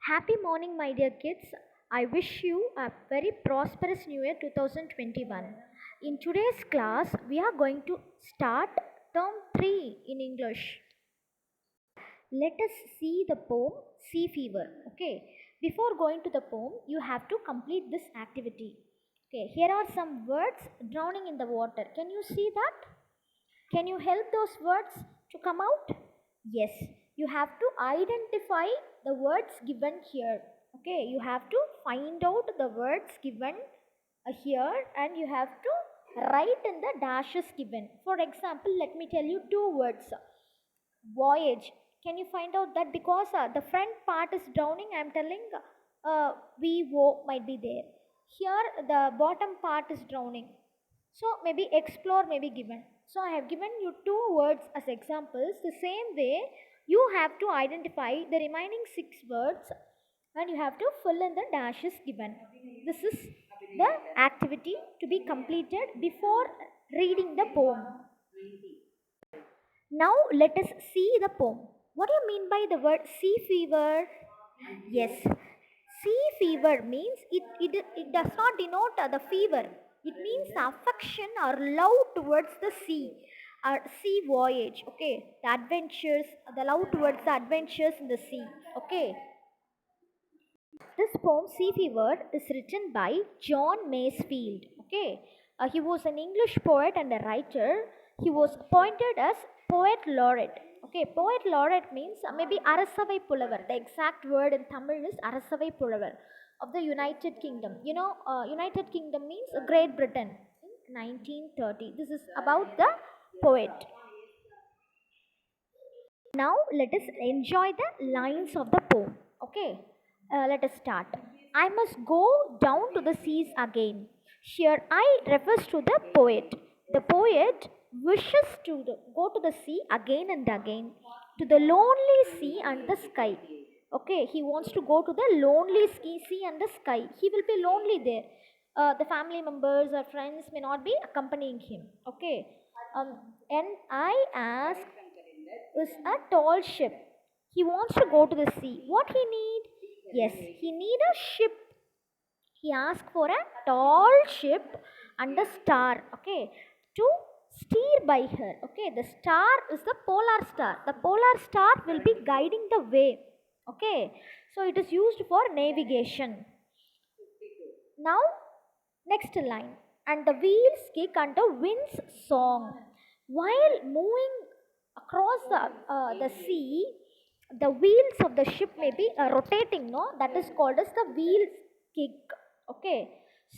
Happy morning, my dear kids. I wish you a very prosperous New Year 2021. In today's class, we are going to start term 3 in English. Let us see the poem Sea Fever. Okay, before going to the poem, you have to complete this activity. Okay, here are some words drowning in the water. Can you see that? Can you help those words to come out? Yes, you have to identify the words given here. Okay, you have to find out the words given here and you have to write in the dashes given. For example, let me tell you two words. Voyage. Can you find out that because the front part is drowning, I am telling might be there. Here the bottom part is drowning. So maybe explore may be given. So I have given you two words as examples. The same way you have to identify the remaining 6 words and you have to fill in the dashes given. This is the activity to be completed before reading the poem. Now let us see the poem. What do you mean by the word sea fever? Yes, sea fever means it does not denote the fever. It means the affection or love towards the sea or sea voyage. Okay, the adventures, the love towards the adventures in the sea. Okay, this poem Sea Fever is written by John Masefield. Okay, he was an English poet and a writer. He was appointed as poet laureate. Okay, poet laureate means maybe Arasavai Pulavar. The exact word in Tamil is Arasavai Pulavar of the United Kingdom. United Kingdom means Great Britain in 1930. This is about the poet. Now let us enjoy the lines of the poem. Okay, let us start. I must go down to the seas again. Here I refers to the poet. The poet wishes to go to the sea again and again, to the lonely sea and the sky. Okay, he wants to go to the lonely sea and the sky. He will be lonely there. The family members or friends may not be accompanying him. Okay, and I ask is a tall ship. He wants to go to the sea. What he need? Yes, he need a ship. He asked for a tall ship and a star. Okay, to steer by her. Okay, the star is the polar star. The polar star will be guiding the way. Okay, so it is used for navigation. Now, next line. And the wheels kick and the wind's song. While moving across the sea, the wheels of the ship may be rotating, no? That is called as the wheels kick. Okay.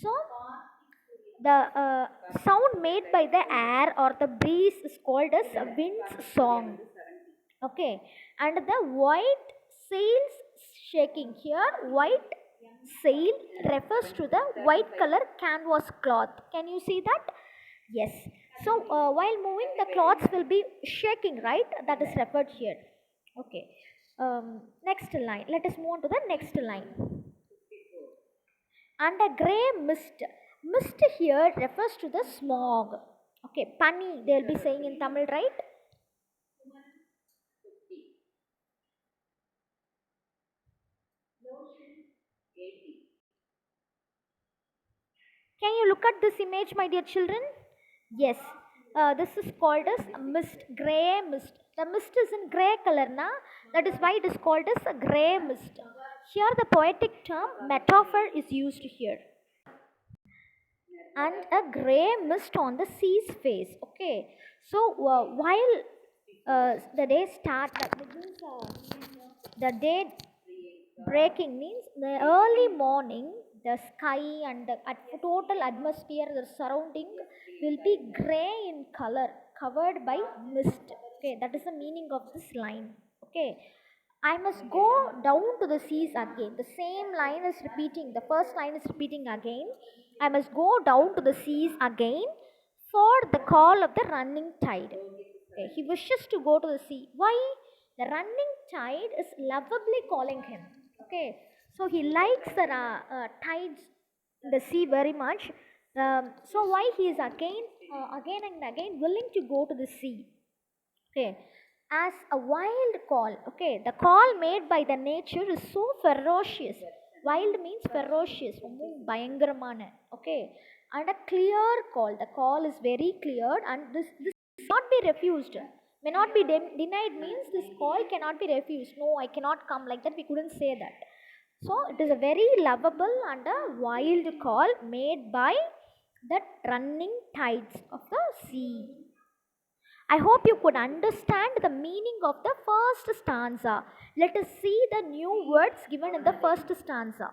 So, the sound made by the air or the breeze is called as a wind's song. Okay. And the white sails shaking here, white sail refers to the white color canvas cloth. Can you see that? Yes. So while moving, the cloths will be shaking, right? That is referred here. Okay. Next line. Let us move on to the next line. And a grey mist. Mist here refers to the smog. Okay. Pani, they will be saying in Tamil, right? Can you look at this image, my dear children? Yes, this is called as a mist, grey mist. The mist is in grey color, na? That is why it is called as a grey mist. Here, the poetic term metaphor is used here. And a grey mist on the sea's face. Okay, so while the day start, that begins, the day breaking means the early morning, the sky and the total atmosphere, the surrounding will be grey in color, covered by mist. Okay, that is the meaning of this line. Okay, I must go down to the seas again. The same line is repeating. The first line is repeating again. I must go down to the seas again for the call of the running tide. Okay, he wishes to go to the sea. Why? The running tide is lovably calling him. Okay, so he likes the tides in the sea very much. So why he is again and again willing to go to the sea. Okay, as a wild call. Okay, the call made by the nature is so ferocious. Wild means ferocious, ரொம்ப பயங்கரமான. Okay, and a clear call, the call is very clear, and this cannot be refused, may not be denied, means this call cannot be refused. No, I cannot come, like that we couldn't say that. So it is a very lovable and a wild call made by the running tides of the sea. I hope you could understand the meaning of the first stanza. Let us see the new words given in the first stanza.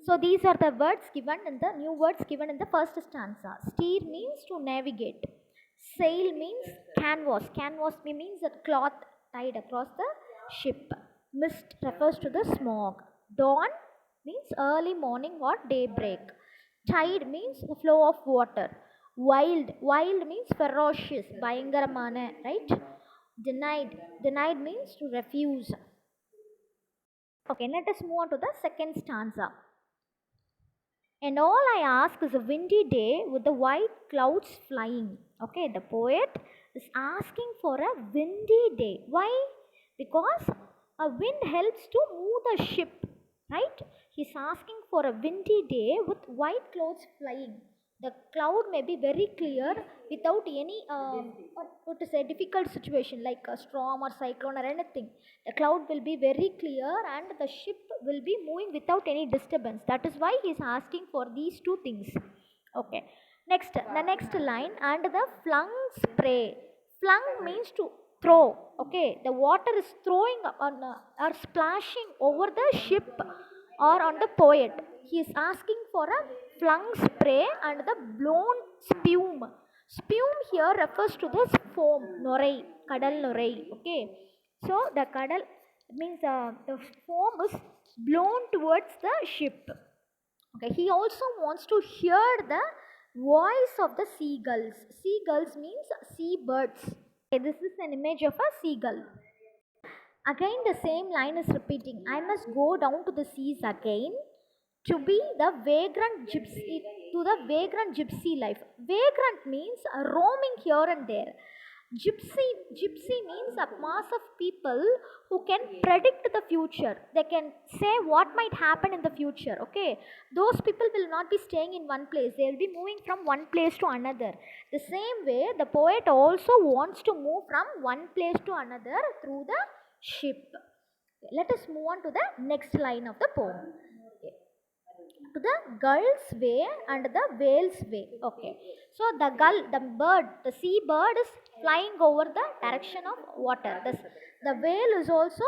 So these are the words given in the new words given in the first stanza. Steer means to navigate. Sail means canvas. Canvas means a cloth tied across the ship. Mist refers to the smog. Dawn means early morning or daybreak. Tide means the flow of water. Wild means ferocious, பயங்கரமான, right? Denied means to refuse. Okay, let us move on to the second stanza. And all I ask is a windy day with the white clouds flying. Okay, the poet is asking for a windy day. Why? Because a wind helps to move the ship, right? He's asking for a windy day with white clouds flying. The cloud may be very clear without any what to say, difficult situation like a storm or cyclone or anything. The cloud will be very clear and the ship will be moving without any disturbance. That is why he is asking for these two things. Okay, next, the next line, and the flung spray. Flung means to throw. Okay, the water is throwing on or splashing over the ship or on the poet. He is asking for a flung spray and the blown spume. Spume here refers to this foam, norai, kadal norai. Okay, so the kadal means the foam is blown towards the ship. Okay, he also wants to hear the voice of the seagulls. Seagulls means seabirds. Okay, this is an image of a seagull. Again, the same line is repeating. I must go down to the seas again to be the vagrant gypsy, to the vagrant gypsy life. Vagrant means roaming here and there. Gypsy means a mass of people who can predict the future. They can say what might happen in the future. Okay, those people will not be staying in one place. They will be moving from one place to another. The same way, the poet also wants to move from one place to another through the ship. Let us move on to the next line of the poem. To the gull's way and the whale's way. Okay, so the gull, the bird, the sea bird is flying over the direction of water. The whale is also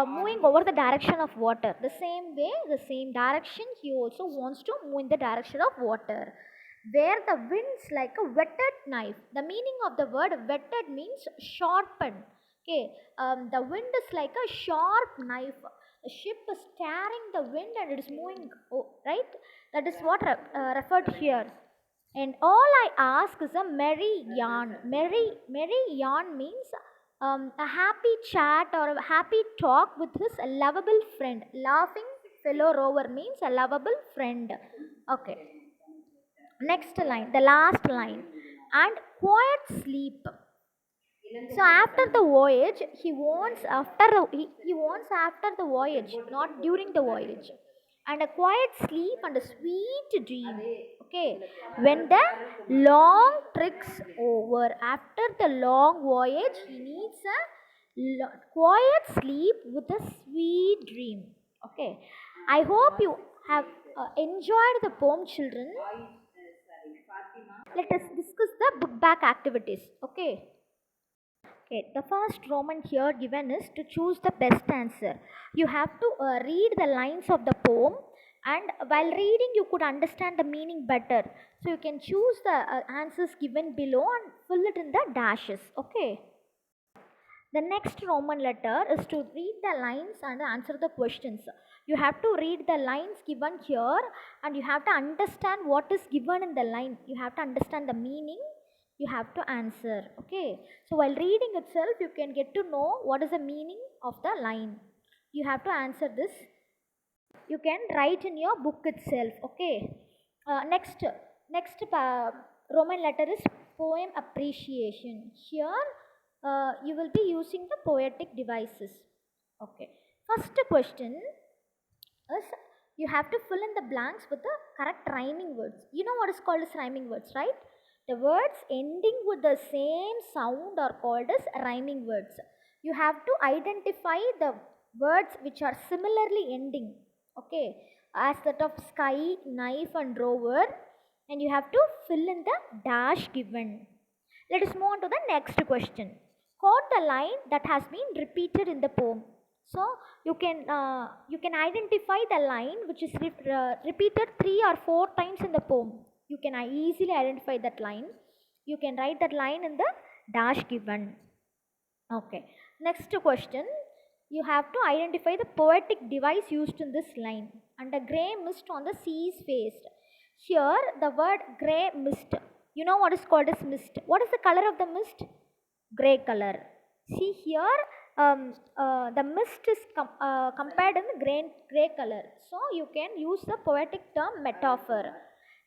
moving over the direction of water. The same way, the same direction, he also wants to move in the direction of water. Where the wind's like a whetted knife. The meaning of the word whetted means sharpened. Okay, the wind is like a sharp knife. The ship is carrying the wind and it is moving, right? That is what referred here. And all I ask is a merry yarn. Merry yarn means a happy chat or a happy talk with his lovable friend. Laughing fellow rover means a lovable friend. Okay. Next line, the last line. And quiet sleep. So after the voyage, he wants he wants after the voyage, not during the voyage, and a quiet sleep and a sweet dream. Okay, when the long trik's over, after the long voyage, he needs a quiet sleep with a sweet dream. Okay, I hope you have enjoyed the poem, children. Let us discuss the book back activities. Okay. Okay, the first Roman here given is to choose the best answer. You have to read the lines of the poem, and while reading you could understand the meaning better. So you can choose the answers given below and fill it in the dashes. Okay. The next Roman letter is to read the lines and answer the questions. You have to read the lines given here and you have to understand what is given in the line. You have to understand the meaning. You have to answer. Okay. So while reading itself, you can get to know what is the meaning of the line. You have to answer this. You can write in your book itself. Okay. Next Roman letter is poem appreciation. Here you will be using the poetic devices. Okay. First question is you have to fill in the blanks with the correct rhyming words. You know what is called as rhyming words, right? The words ending with the same sound are called as rhyming words. You have to identify the words which are similarly ending. Okay, as that of sky, knife, and rover, and you have to fill in the dash given. Let us move on to the next question. Quote the line that has been repeated in the poem. So you can identify the line which is repeated 3 or 4 times in the poem. You can easily identify that line. You can write that line in the dash given. Okay. Next question. You have to identify the poetic device used in this line. And a grey mist on the sea is faced. Here, the word grey mist. You know what is called as mist. What is the color of the mist? Grey color. See here, the mist is compared in the grey color. So you can use the poetic term metaphor.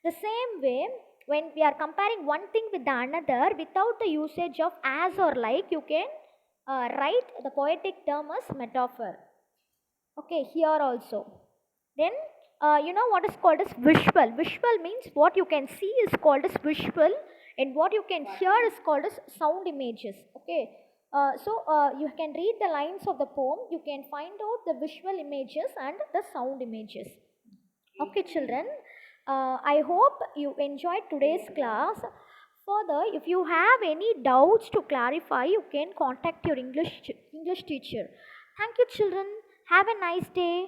The same way, when we are comparing one thing with the another without the usage of as or like, you can write the poetic term as metaphor. Okay, here also. Then you know what is called as visual. Visual means what you can see is called as visual, and what you can hear is called as sound images. Okay. So you can read the lines of the poem. You can find out the visual images and the sound images. Okay, children. I hope you enjoyed today's class. Further, if you have any doubts to clarify, you can contact your English teacher. Thank you, children. Have a nice day.